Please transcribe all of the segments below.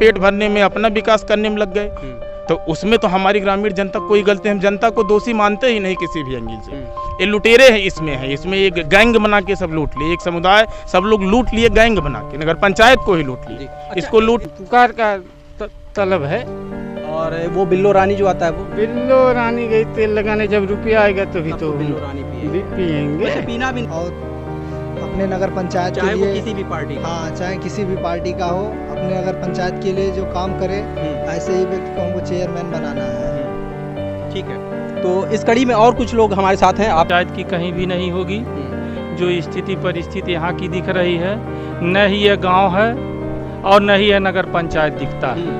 पेट भरने में, अपना विकास करने में लग गए। तो उसमें तो हमारी ग्रामीण जनता कोई गलती, हम जनता को दोषी मानते ही नहीं किसी भी एंगल से। ये लुटेरे हैं, इसमें एक गैंग बना के सब लूट लिए, एक समुदाय सब लोग लूट लिए गैंग बना के, नगर पंचायत को ही लूट लिए। इसको लूट पुकार का तलब है। और वो बिल्लो रानी जो आता है वो बिल्लो रानी गई तेल लगाने, जब रुपया आएगा तभी तो बिल्लो रानी पियेंगे। वैसे पीना भी और अपने नगर पंचायत चाहे के वो लिए, किसी भी पार्टी का। हाँ चाहे किसी भी पार्टी का हो, अपने नगर पंचायत के लिए जो काम करे ऐसे ही व्यक्ति को हमको चेयरमैन बनाना है। ठीक है, तो इस कड़ी में और कुछ लोग हमारे साथ हैं। आप पंचायत की कहीं भी नहीं होगी। जो स्थिति परिस्थिति यहाँ की दिख रही है, न ही ये गांव है और न ही ये नगर पंचायत दिखता है।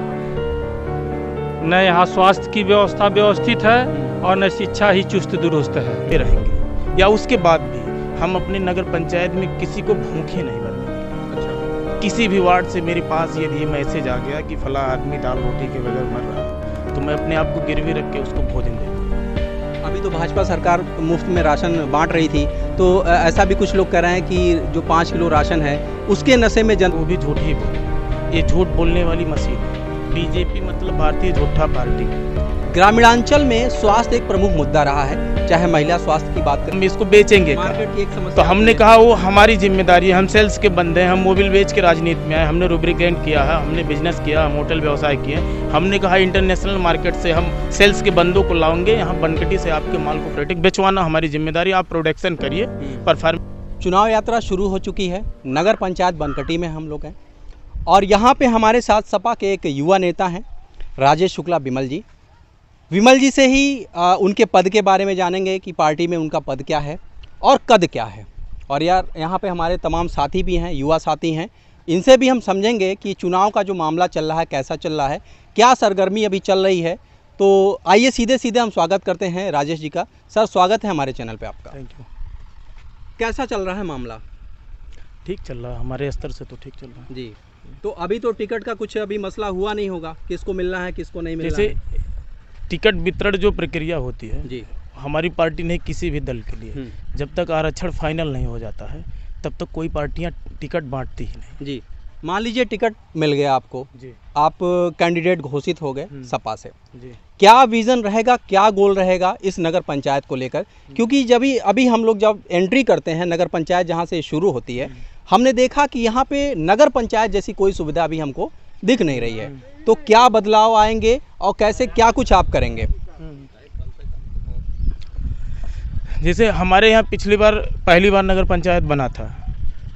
न यहाँ स्वास्थ्य की व्यवस्था व्यवस्थित है और न शिक्षा ही चुस्त दुरुस्त है। रहेंगे या उसके बाद भी हम अपने नगर पंचायत में किसी को भूखे नहीं मरने देंगे। किसी भी वार्ड से मेरे पास यदि मैसेज आ गया कि फला आदमी दाल रोटी के बगैर मर रहा है, तो मैं अपने आप को गिरवी रख के उसको भोजन दे दूँगा। अभी तो भाजपा सरकार मुफ्त में राशन बांट रही थी, तो ऐसा भी कुछ लोग कह रहे हैं कि जो 5 किलो राशन है उसके नशे में वो भी झूठ ही बोले। ये झूठ बोलने वाली मशीन है। बीजेपी मतलब भारतीय झूठा पार्टी। ग्रामीणांचल में स्वास्थ्य एक प्रमुख मुद्दा रहा है, चाहे महिला स्वास्थ्य की बात करें। हम इसको बेचेंगे मार्केट की एक तो समस्या हमने कहा वो हमारी जिम्मेदारी है। हम सेल्स के बंदे हैं, हम मोबिल बेच के राजनीति में आए, हमने रूब्रिकेंट किया है, हमने बिजनेस किया, हम होटल व्यवसाय किए। हमने कहा इंटरनेशनल मार्केट से हम सेल्स के बंदों को लाएंगे, यहाँ बनकटी से आपके माल को फ्रेटिक बेचवाना हमारी जिम्मेदारी। आप प्रोडक्शन करिए, परफॉर्म। चुनाव यात्रा शुरू हो चुकी है। नगर पंचायत बनकटी में हम लोग हैं और यहाँ पे हमारे साथ सपा के एक युवा नेता हैं, राजेश शुक्ला विमल जी। विमल जी से ही उनके पद के बारे में जानेंगे कि पार्टी में उनका पद क्या है और कद क्या है। और यार यहाँ पे हमारे तमाम साथी भी हैं, युवा साथी हैं, इनसे भी हम समझेंगे कि चुनाव का जो मामला चल रहा है कैसा चल रहा है, क्या सरगर्मी अभी चल रही है। तो आइए सीधे सीधे हम स्वागत करते हैं राजेश जी का। सर स्वागत है हमारे चैनल पे आपका। Thank you. कैसा चल रहा है मामला? ठीक चल रहा है, हमारे स्तर से तो ठीक चल रहा है जी। तो अभी तो टिकट का कुछ अभी मसला हुआ नहीं होगा, किसको मिलना है किसको नहीं मिलना है। जैसे टिकट वितरण जो प्रक्रिया होती है जी, हमारी पार्टी ने किसी भी दल के लिए जब तक आरक्षण फाइनल नहीं हो जाता है तब तक कोई पार्टियां टिकट बांटती ही नहीं। जी। मान लीजिए टिकट मिल गया आपको जी, आप कैंडिडेट घोषित हो गए सपा से, जी। क्या विज़न रहेगा, क्या गोल रहेगा इस नगर पंचायत को लेकर? क्योंकि जब अभी हम लोग जब एंट्री करते हैं नगर पंचायत जहाँ से शुरू होती है, हमने देखा कि यहाँ पे नगर पंचायत जैसी कोई सुविधा अभी हमको दिख नहीं रही है। तो क्या बदलाव आएंगे और कैसे क्या कुछ आप करेंगे? जैसे हमारे यहाँ पहली बार नगर पंचायत बना था,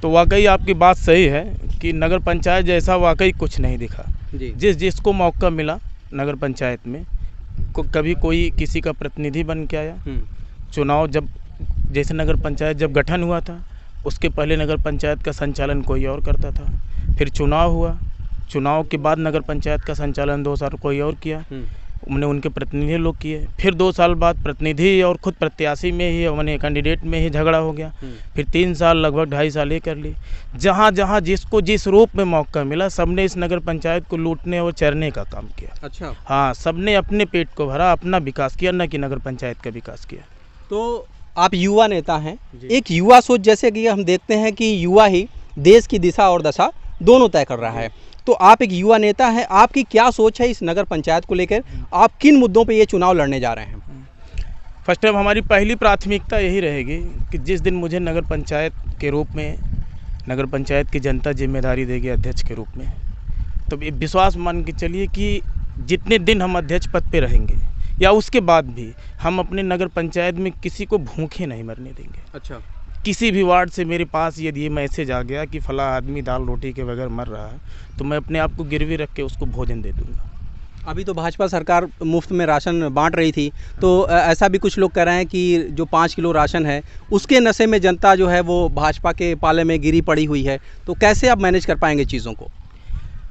तो वाकई आपकी बात सही है कि नगर पंचायत जैसा वाकई कुछ नहीं दिखा। जी। जिसको मौका मिला नगर पंचायत में, कभी कोई किसी का प्रतिनिधि बन के आया। चुनाव जब जैसे नगर पंचायत जब गठन हुआ था उसके पहले नगर पंचायत का संचालन कोई और करता था, फिर चुनाव हुआ, चुनाव के बाद नगर पंचायत का संचालन 2 साल कोई और किया, उन्हें उनके प्रतिनिधि लोग किए। फिर 2 साल बाद प्रतिनिधि और खुद प्रत्याशी में ही उन्हें कैंडिडेट में ही झगड़ा हो गया। फिर 3 साल लगभग 2.5 साल ये कर ली। जहाँ जहाँ जिसको जिस रूप में मौका मिला सबने इस नगर पंचायत को लूटने और चरने का काम किया। अच्छा। हाँ, सबने अपने पेट को भरा, अपना विकास किया, न कि नगर पंचायत का विकास किया। तो आप युवा नेता हैं, एक युवा सोच जैसे कि हम देखते हैं कि युवा ही देश की दिशा और दशा दोनों तय कर रहा है, तो आप एक युवा नेता हैं, आपकी क्या सोच है इस नगर पंचायत को लेकर? आप किन मुद्दों पे ये चुनाव लड़ने जा रहे हैं? फर्स्ट टाइम हमारी पहली प्राथमिकता यही रहेगी कि जिस दिन मुझे नगर पंचायत के रूप में नगर पंचायत की जनता जिम्मेदारी देगी अध्यक्ष के रूप में, तो ये विश्वास मान के चलिए कि जितने दिन हम अध्यक्ष पद पे रहेंगे या उसके बाद भी हम अपने नगर पंचायत में किसी को भूखे नहीं मरने देंगे। अच्छा। किसी भी वार्ड से मेरे पास यदि ये मैसेज आ गया कि फला आदमी दाल रोटी के बगैर मर रहा है, तो मैं अपने आप को गिरवी रख के उसको भोजन दे दूंगा। अभी तो भाजपा सरकार मुफ्त में राशन बांट रही थी, तो ऐसा भी कुछ लोग कह रहे हैं कि जो 5 किलो राशन है उसके नशे में जनता जो है वो भाजपा के पाले में गिरी पड़ी हुई है, तो कैसे आप मैनेज कर पाएंगे चीज़ों को?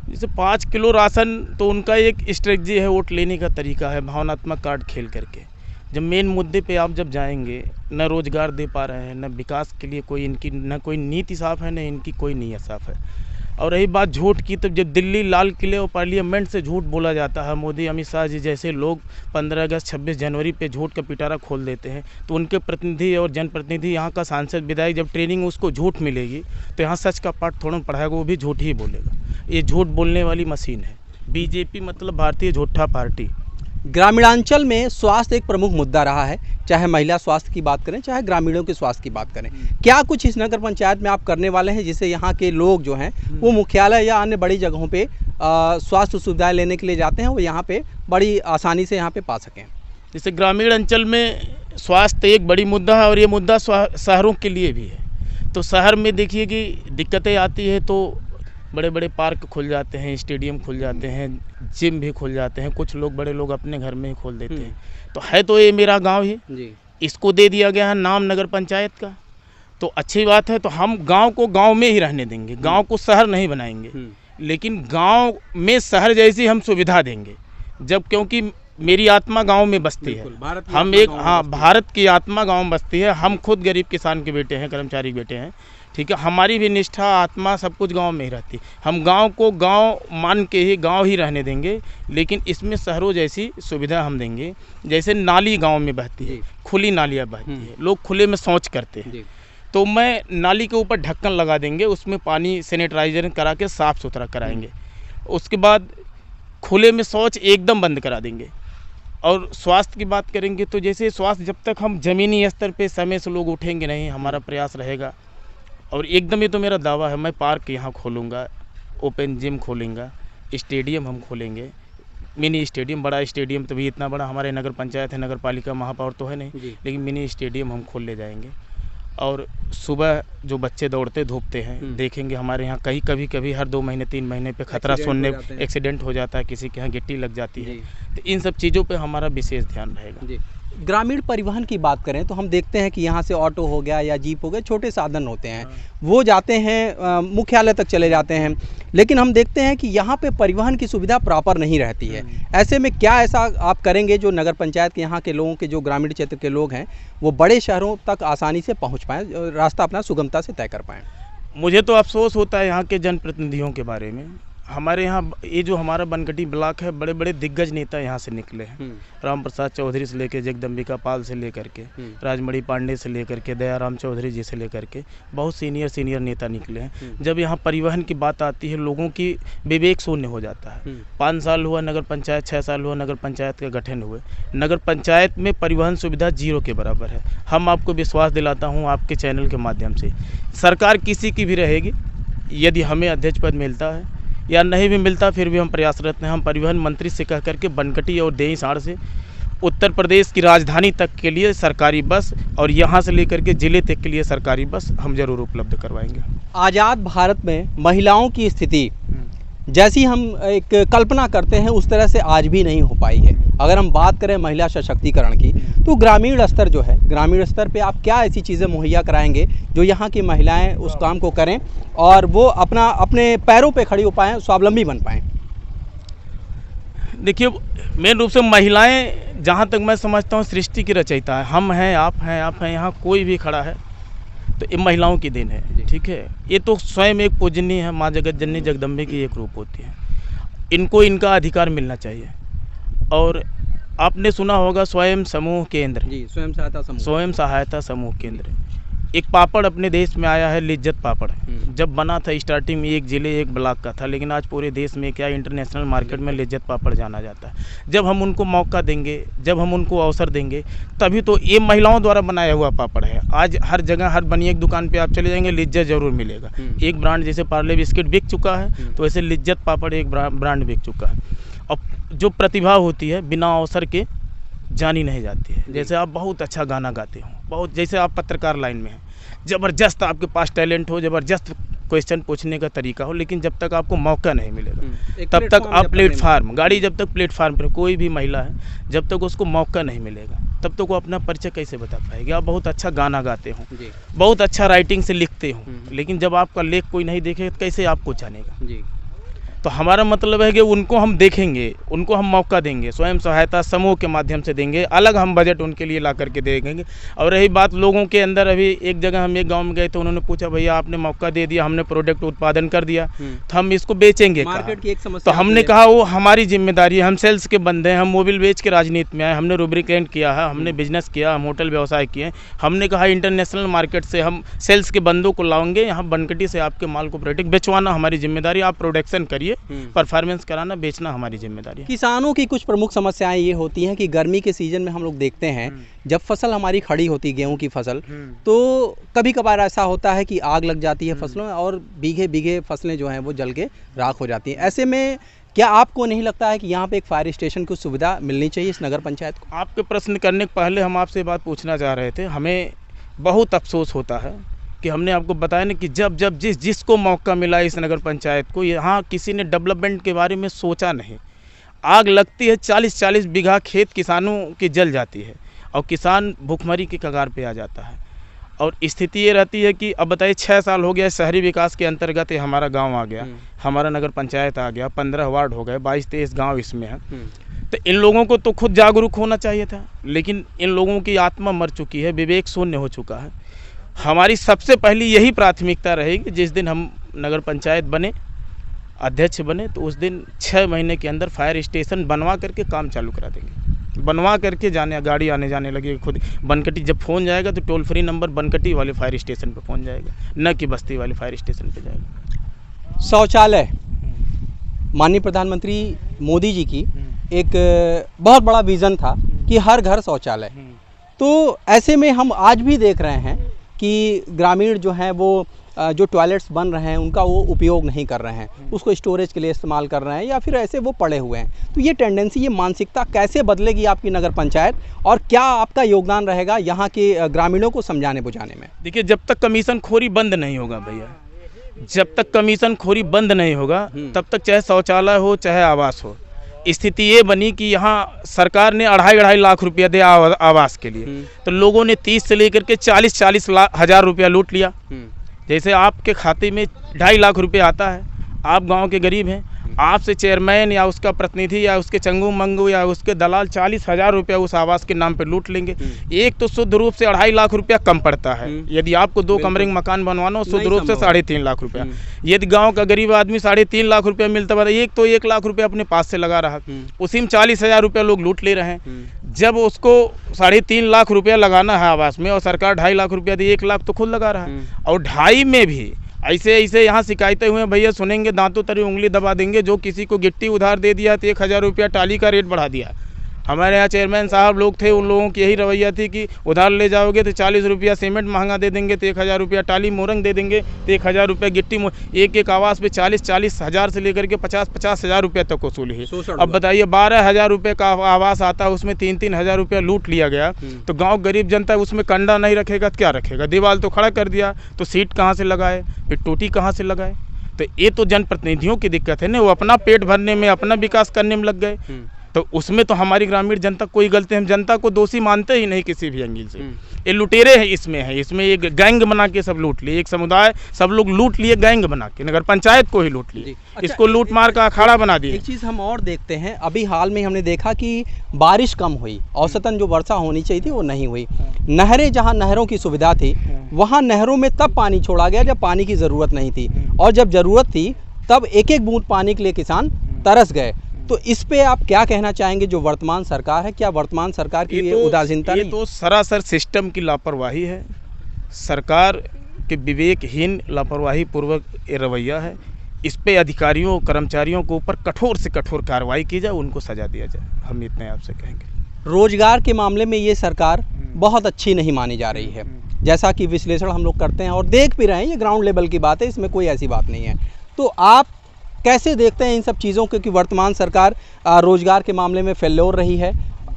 जैसे 5 किलो राशन तो उनका एक स्ट्रेटजी है, वोट लेने का तरीका है, भावनात्मक कार्ड खेल करके। जब मेन मुद्दे पे आप जब जाएंगे, न रोजगार दे पा रहे हैं, न विकास के लिए कोई इनकी न कोई नीति साफ है, न इनकी कोई नीयत साफ है। और रही बात झूठ की, तो जब दिल्ली लाल किले और पार्लियामेंट से झूठ बोला जाता है, मोदी अमित शाह जी जैसे लोग 15 अगस्त 26 जनवरी पे झूठ का पिटारा खोल देते हैं, तो उनके प्रतिनिधि और जनप्रतिनिधि, यहाँ का सांसद विधायक, जब ट्रेनिंग उसको झूठ मिलेगी तो यहाँ सच का पाठ थोड़ा पढ़ाएगा, वो भी झूठ ही बोलेगा। ये झूठ बोलने वाली मशीन है। बीजेपी मतलब भारतीय झूठा पार्टी। ग्रामीणांचल में स्वास्थ्य एक प्रमुख मुद्दा रहा है, चाहे महिला स्वास्थ्य की बात करें चाहे ग्रामीणों के स्वास्थ्य की बात करें। क्या कुछ इस नगर पंचायत में आप करने वाले हैं जिससे यहाँ के लोग जो हैं वो मुख्यालय या अन्य बड़ी जगहों पे स्वास्थ्य सुविधाएं लेने के लिए जाते हैं, वो यहाँ पे बड़ी आसानी से यहाँ पे पा सकें? जैसे ग्रामीण अंचल में स्वास्थ्य एक बड़ी मुद्दा है और ये मुद्दा शहरों के लिए भी है। तो शहर में देखिए कि दिक्कतें आती है तो बड़े बड़े पार्क खुल जाते हैं, स्टेडियम खुल जाते हैं, जिम भी खुल जाते हैं, कुछ लोग बड़े लोग अपने घर में ही खोल देते हैं। तो है तो ये मेरा गांव ही जी, इसको दे दिया गया है नाम नगर पंचायत का, तो अच्छी बात है। तो हम गांव को गांव में ही रहने देंगे, गांव को शहर नहीं बनाएंगे, लेकिन गांव में शहर जैसी हम सुविधा देंगे। जब क्योंकि मेरी आत्मा गांव में बसती है, हम एक भारत की आत्मा गांव में बसती है। हम खुद गरीब किसान के बेटे हैं, कर्मचारी के बेटे हैं, ठीक है। हमारी भी निष्ठा आत्मा सब कुछ गांव में ही रहती है। हम गांव को गांव मान के ही गांव ही रहने देंगे, लेकिन इसमें शहरों जैसी सुविधा हम देंगे। जैसे नाली गांव में बहती है, खुली नालियाँ बहती है, लोग खुले में शौच करते हैं, तो मैं नाली के ऊपर ढक्कन लगा देंगे, उसमें पानी सैनिटाइजर करा के साफ़ सुथरा कराएंगे। उसके बाद खुले में शौच एकदम बंद करा देंगे। और स्वास्थ्य की बात करेंगे तो जैसे स्वास्थ्य जब तक हम ज़मीनी स्तर पे समय से लोग उठेंगे नहीं, हमारा प्रयास रहेगा। और एकदम ये तो मेरा दावा है, मैं पार्क यहाँ खोलूँगा, ओपन जिम खोलूँगा, स्टेडियम हम खोलेंगे, मिनी स्टेडियम। बड़ा स्टेडियम तो भी इतना बड़ा हमारे नगर पंचायत है, नगर पालिका महापौर तो है नहीं, लेकिन मिनी स्टेडियम हम खोल ले जाएंगे। और सुबह जो बच्चे दौड़ते धूपते हैं, देखेंगे हमारे यहाँ कभी कभी हर 2 महीने 3 महीने पे खतरा सुनने एक्सीडेंट हो जाता है, किसी के यहाँ गिट्टी लग जाती है। तो इन सब चीज़ों पे हमारा विशेष ध्यान रहेगा। ग्रामीण परिवहन की बात करें तो हम देखते हैं कि यहाँ से ऑटो हो गया या जीप हो गया, छोटे साधन होते हैं, वो जाते हैं मुख्यालय तक चले जाते हैं, लेकिन हम देखते हैं कि यहाँ पे परिवहन की सुविधा प्रॉपर नहीं रहती है। ऐसे में क्या ऐसा आप करेंगे जो नगर पंचायत के यहाँ के लोगों के, जो ग्रामीण क्षेत्र के लोग हैं, वो बड़े शहरों तक आसानी से पहुँच पाएँ, रास्ता अपना सुगमता से तय कर पाएँ? मुझे तो अफसोस होता है यहाँ के जनप्रतिनिधियों के बारे में। हमारे यहाँ ये जो हमारा बनकटी ब्लॉक है, बड़े बड़े दिग्गज नेता यहाँ से निकले हैं। राम प्रसाद चौधरी से लेकर जगदम्बिका पाल से लेकर के, राजमणि पांडे से लेकर के, दयाराम चौधरी जी से लेकर के बहुत सीनियर नेता निकले हैं। जब यहाँ परिवहन की बात आती है, लोगों की विवेक शून्य हो जाता है। 5 साल हुआ नगर पंचायत, 6 साल हुआ नगर पंचायत का गठन हुए, नगर पंचायत में परिवहन सुविधा 0 के बराबर है। हम आपको विश्वास दिलाता हूँ आपके चैनल के माध्यम से, सरकार किसी की भी रहेगी, यदि हमें अध्यक्ष पद मिलता है या नहीं भी मिलता, फिर भी हम प्रयासरत हैं। हम परिवहन मंत्री से कह करके बनकटी और देईसाड़ से उत्तर प्रदेश की राजधानी तक के लिए सरकारी बस और यहाँ से लेकर के ज़िले तक के लिए सरकारी बस हम जरूर उपलब्ध करवाएंगे। आज़ाद भारत में महिलाओं की स्थिति जैसी हम एक कल्पना करते हैं उस तरह से आज भी नहीं हो पाई है। अगर हम बात करें महिला सशक्तिकरण की, तो ग्रामीण स्तर जो है, ग्रामीण स्तर पे आप क्या ऐसी चीज़ें मुहैया कराएंगे जो यहाँ की महिलाएं उस काम को करें और वो अपने पैरों पे खड़ी हो पाएँ, स्वावलंबी बन पाएँ? देखिए, मेन रूप से महिलाएं जहाँ तक मैं समझता हूँ सृष्टि की रचयिता है। हम हैं, आप हैं, यहाँ कोई भी खड़ा है तो ये महिलाओं की देन है, ठीक है। ये तो स्वयं एक पूजनीय है, माँ जगत जननी जगदम्बे की एक रूप होती है। इनको इनका अधिकार मिलना चाहिए। और आपने सुना होगा स्वयं समूह केंद्र, जी, स्वयं सहायता समूह केंद्र। एक पापड़ अपने देश में आया है, लिज्जत पापड़। जब बना था स्टार्टिंग में एक ज़िले एक ब्लॉक का था, लेकिन आज पूरे देश में क्या इंटरनेशनल मार्केट में लिज्जत पापड़ जाना जाता है। जब हम उनको मौका देंगे, जब हम उनको अवसर देंगे, तभी तो ये महिलाओं द्वारा बनाया हुआ पापड़ है। आज हर जगह हर बनिए की दुकान पे आप चले जाएंगे, लिज्जत जरूर मिलेगा। एक ब्रांड जैसे पार्ले बिस्किट बिक चुका है, तो वैसे लिज्जत पापड़ एक ब्रांड बिक चुका है। और जो प्रतिभा होती है बिना अवसर के जानी नहीं जाती है। जैसे आप बहुत अच्छा गाना गाते हो, बहुत, जैसे आप पत्रकार लाइन में हैं, ज़बरदस्त आपके पास टैलेंट हो, ज़बरदस्त क्वेश्चन पूछने का तरीका हो, लेकिन जब तक आपको मौका नहीं मिलेगा तब तक आप प्लेटफार्म, गाड़ी जब तक प्लेटफार्म पर, कोई भी महिला है जब तक उसको मौका नहीं मिलेगा तब तक वो अपना परिचय कैसे बता पाएगी। आप बहुत अच्छा गाना गाते हो, बहुत अच्छा राइटिंग से लिखते हो, लेकिन जब आपका लेख कोई नहीं देखेगा तो कैसे आपको जानेगा। तो हमारा मतलब है कि उनको हम देखेंगे, उनको हम मौका देंगे, स्वयं सहायता समूह के माध्यम से देंगे, अलग हम बजट उनके लिए ला करके देंगे। और रही बात लोगों के अंदर, अभी एक जगह हम एक गांव में गए तो उन्होंने पूछा, भैया आपने मौका दे दिया, हमने प्रोडक्ट उत्पादन कर दिया तो हम इसको बेचेंगे मार्केट की एक समस्या। तो हमने कहा वो हमारी जिम्मेदारी है, हम सेल्स के बंदे हैं, हम मोबिल बेच के राजनीति में आए, हमने रूब्रिकेंट किया है, हमने बिजनेस किया, हम होटल व्यवसाय किए। हमने कहा इंटरनेशनल मार्केट से हम सेल्स के बंदों को लाएंगे, यहाँ बनकटी से आपके माल को प्रोडक्ट बेचवाना हमारी जिम्मेदारी, आप प्रोडक्शन करिए चाहिए, परफॉर्मेंस कराना, बेचना हमारी जिम्मेदारी है। किसानों की कुछ प्रमुख समस्याएं ये होती हैं कि गर्मी के सीजन में हम लोग देखते हैं जब फसल हमारी खड़ी होती है, गेहूं की फसल, तो कभी कभार ऐसा होता है कि आग लग जाती है फसलों में और बीघे बीघे फसलें जो हैं वो जल के राख हो जाती हैं। ऐसे में क्या आपको नहीं लगता है कि यहाँ पे एक फायर स्टेशन की सुविधा मिलनी चाहिए इस नगर पंचायत को? आपके प्रश्न करने के पहले हम आपसे बात पूछना चाह रहे थे। हमें बहुत अफसोस होता है कि हमने आपको बताया ना कि जब जब जिसको मौका मिला इस नगर पंचायत को, यहाँ किसी ने डेवलपमेंट के बारे में सोचा नहीं। आग लगती है, 40-40 बीघा खेत किसानों की जल जाती है और किसान भूखमरी की कगार पे आ जाता है। और स्थिति ये रहती है कि अब बताइए 6 साल हो गया शहरी विकास के अंतर्गत ये हमारा गांव आ गया, हमारा नगर पंचायत आ गया, 15 वार्ड हो गए, 22-23 गांव इसमें है। तो इन लोगों को तो खुद जागरूक होना चाहिए था, लेकिन इन लोगों की आत्मा मर चुकी है, विवेक शून्य हो चुका है। हमारी सबसे पहली यही प्राथमिकता रहेगी, जिस दिन हम नगर पंचायत बने, अध्यक्ष बने, तो उस दिन 6 महीने के अंदर फायर स्टेशन बनवा करके काम चालू करा देंगे। बनवा करके गाड़ी आने जाने लगेगी खुद। बनकटी जब फ़ोन जाएगा तो टोल फ्री नंबर बनकटी वाले फायर स्टेशन पे फ़ोन जाएगा, न कि बस्ती वाले फायर स्टेशन पे जाएगा। शौचालय, माननीय प्रधानमंत्री मोदी जी की एक बहुत बड़ा विज़न था कि हर घर शौचालय। तो ऐसे में हम आज भी देख रहे हैं कि ग्रामीण जो हैं वो जो टॉयलेट्स बन रहे हैं उनका वो उपयोग नहीं कर रहे हैं, उसको स्टोरेज के लिए इस्तेमाल कर रहे हैं या फिर ऐसे वो पड़े हुए हैं। तो ये टेंडेंसी, ये मानसिकता कैसे बदलेगी आपकी नगर पंचायत, और क्या आपका योगदान रहेगा यहाँ के ग्रामीणों को समझाने बुझाने में? देखिए, जब तक कमीशन खोरी बंद नहीं होगा भैया, जब तक कमीशन खोरी बंद नहीं होगा तब तक चाहे शौचालय हो चाहे आवास हो। स्थिति ये बनी कि यहाँ सरकार ने 2.5 लाख रुपया दिया आवास के लिए, तो लोगों ने 30 से लेकर के 40 हज़ार रुपया लूट लिया। जैसे आपके खाते में 2.5 लाख रुपए आता है, आप गांव के गरीब हैं, आपसे चेयरमैन या उसका प्रतिनिधि या उसके चंगू मंगू या उसके दलाल 40,000 रुपया उस आवास के नाम पे लूट लेंगे। एक तो शुद्ध रूप से 2.5 लाख रुपया कम पड़ता है। यदि आपको 2 कमरे का मकान बनवाना हो, शुद्ध रूप से 3.5 लाख रुपया। यदि गांव का गरीब आदमी 3.5 लाख रुपया मिलता है, एक तो 1 लाख रुपया अपने पास से लगा रहा, उसी में 40,000 रुपया लोग लूट ले रहे हैं। जब उसको 3.5 लाख रुपया लगाना है आवास में और सरकार 2.5 लाख रुपया दी, 1 लाख तो खुद लगा रहा है। और 2.5 में भी ऐसे यहाँ शिकायतें हुए, भैया सुनेंगे दांतों तरी उंगली दबा देंगे। जो किसी को गिट्टी उधार दे दिया तो 1,000 रुपया टाली का रेट बढ़ा दिया। हमारे यहाँ चेयरमैन साहब लोग थे, उन लोगों की यही रवैया थी कि उधार ले जाओगे तो 40 रुपया सीमेंट महंगा दे देंगे, तो 1,000 रुपया टाली मोरंग दे देंगे, तो 1,000 रुपया गिट्टी। एक आवास पे 40 हज़ार से लेकर के 50 हज़ार रुपया तक वसूली है। अब बताइए 12,000 रुपये का आवास आता है, उसमें 3 हज़ार रुपया लूट लिया गया। तो गाँव गरीब जनता उसमें कंडा नहीं रखेगा तो क्या रखेगा? दीवार तो खड़ा कर दिया, तो सीट कहाँ से लगाए, फिर टोटी कहाँ से लगाए? तो ये तो जनप्रतिनिधियों की दिक्कत है ना, वो अपना पेट भरने में, अपना विकास करने में लग गए। तो उसमें तो हमारी ग्रामीण जनता कोई गलती, हम जनता को दोषी मानते ही नहीं किसी भी एंगल से। ये लुटेरे हैं, इसमें एक गैंग बना के सब लूट लिए, एक समुदाय सब लोग लूट लिए, गैंग बना के नगर पंचायत को ही लूट लिए। अच्छा, इसको लूट मार का अखाड़ा बना दिया। एक चीज़ हम और देखते हैं, अभी हाल में हमने देखा कि बारिश कम हुई, औसतन जो वर्षा होनी चाहिए थी वो नहीं हुई। नहरें, जहाँ नहरों की सुविधा थी वहाँ नहरों में तब पानी छोड़ा गया जब पानी की ज़रूरत नहीं थी, और जब ज़रूरत थी तब एक एक बूंद पानी के लिए किसान तरस गए। तो इस पे आप क्या कहना चाहेंगे जो वर्तमान सरकार है, क्या वर्तमान सरकार की ये उदासीनता नहीं? ये तो सरासर सिस्टम की लापरवाही है, सरकार के विवेकहीन लापरवाही पूर्वक ये रवैया है। इस पे अधिकारियों कर्मचारियों के ऊपर कठोर से कठोर कार्रवाई की जाए, उनको सजा दिया जाए, हम इतने आपसे कहेंगे। रोजगार के मामले में ये सरकार बहुत अच्छी नहीं मानी जा रही है, जैसा कि विश्लेषण हम लोग करते हैं और देख भी रहे हैं, ये ग्राउंड लेवल की बात है, इसमें कोई ऐसी बात नहीं है। तो आप कैसे देखते हैं इन सब चीज़ों को कि वर्तमान सरकार रोजगार के मामले में फेल्योर रही है?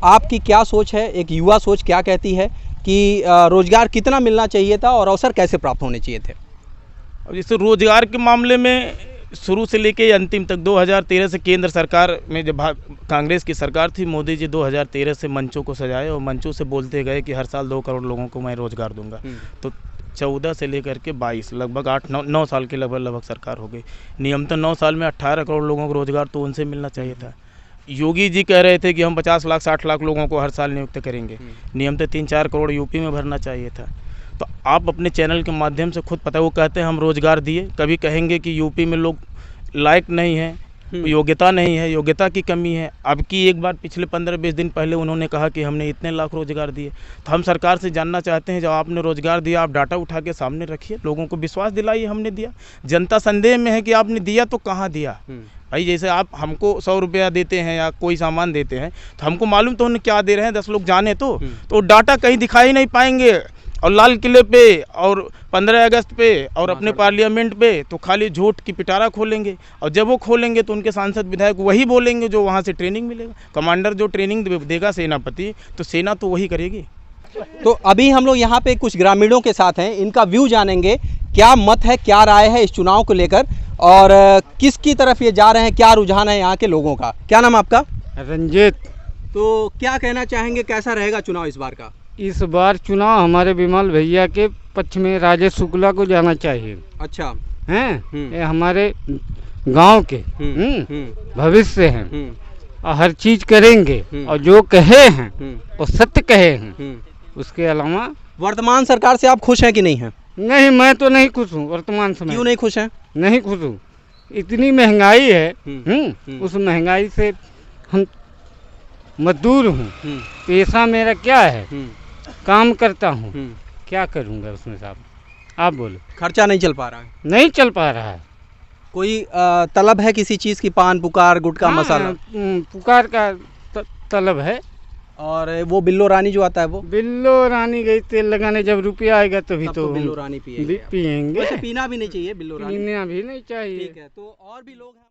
आपकी क्या सोच है, एक युवा सोच क्या कहती है कि रोजगार कितना मिलना चाहिए था और अवसर कैसे प्राप्त होने चाहिए थे? अब जैसे रोजगार के मामले में शुरू से लेके अंतिम तक 2013 से केंद्र सरकार में जब कांग्रेस की सरकार थी, मोदी जी 2013 से मंचों को सजाए और मंचों से बोलते गए कि हर साल 2 करोड़ लोगों को मैं रोजगार दूंगा। तो 14 से लेकर के 22 लगभग 8-9 साल की लगभग सरकार हो गई। नियम तो 9 साल में 18 करोड़ लोगों को रोजगार तो उनसे मिलना चाहिए था। योगी जी कह रहे थे कि हम 50 लाख 60 लाख लोगों को हर साल नियुक्त करेंगे, नियम तो 3-4 करोड़ यूपी में भरना चाहिए था। तो आप अपने चैनल के माध्यम से खुद पता है, वो कहते हैं हम रोजगार दिए, कभी कहेंगे कि यूपी में लोग लायक नहीं हैं, योग्यता नहीं है, योग्यता की कमी है। अब की एक बार पिछले 15-20 दिन पहले उन्होंने कहा कि हमने इतने लाख रोजगार दिए, तो हम सरकार से जानना चाहते हैं, जब आपने रोजगार दिया आप डाटा उठा के सामने रखिए, लोगों को विश्वास दिलाइए हमने दिया। जनता संदेह में है कि आपने दिया तो कहाँ दिया। भाई जैसे आप हमको 100 रुपया देते हैं या कोई सामान देते हैं, तो हमको मालूम तो उन्हें क्या दे रहे हैं, 10 लोग जाने तो डाटा कहीं दिखाई नहीं पाएंगे। और लाल किले पे और 15 अगस्त पे और अपने पार्लियामेंट पे तो खाली झूठ की पिटारा खोलेंगे, और जब वो खोलेंगे तो उनके सांसद विधायक वही बोलेंगे जो वहाँ से ट्रेनिंग मिलेगा। कमांडर जो ट्रेनिंग देगा सेनापति, तो सेना तो वही करेगी। तो अभी हम लोग यहाँ पे कुछ ग्रामीणों के साथ हैं, इनका व्यू जानेंगे, क्या मत है, क्या राय है इस चुनाव को लेकर, और किसकी तरफ ये जा रहे हैं, क्या रुझान है यहाँ के लोगों का। क्या नाम आपका? रंजीत। तो क्या कहना चाहेंगे, कैसा रहेगा चुनाव इस बार का? इस बार चुनाव हमारे विमल भैया के पक्ष में राजेश शुक्ला को जाना चाहिए। अच्छा। हैं ये हमारे गांव के भविष्य हैं और हर चीज करेंगे, और जो कहे हैं वो सत्य कहे हैं। उसके अलावा वर्तमान सरकार से आप खुश हैं कि नहीं हैं? नहीं, मैं तो नहीं खुश हूँ वर्तमान समय। क्यों नहीं खुश हैं? नहीं खुश हूँ, इतनी महंगाई है। उस महंगाई से हम मजदूर हूँ, पेशा मेरा क्या है, काम करता हूँ, क्या करूँगा उसमें साहब, आप बोलो। खर्चा नहीं चल पा रहा है? नहीं चल पा रहा है। कोई तलब है किसी चीज़ की, पान पुकार, गुटखा, मसाला? पुकार का तलब है। और वो बिल्लो रानी जो आता है वो? बिल्लो रानी गई तेल लगाने, जब रुपया आएगा तभी तो बिल्लो रानी पिएंगे। पिएंगे। वैसे पीना भी नहीं चाहिए बिल्लो रानी, पीना भी नहीं चाहिए। ठीक है। तो और भी लोग हैं।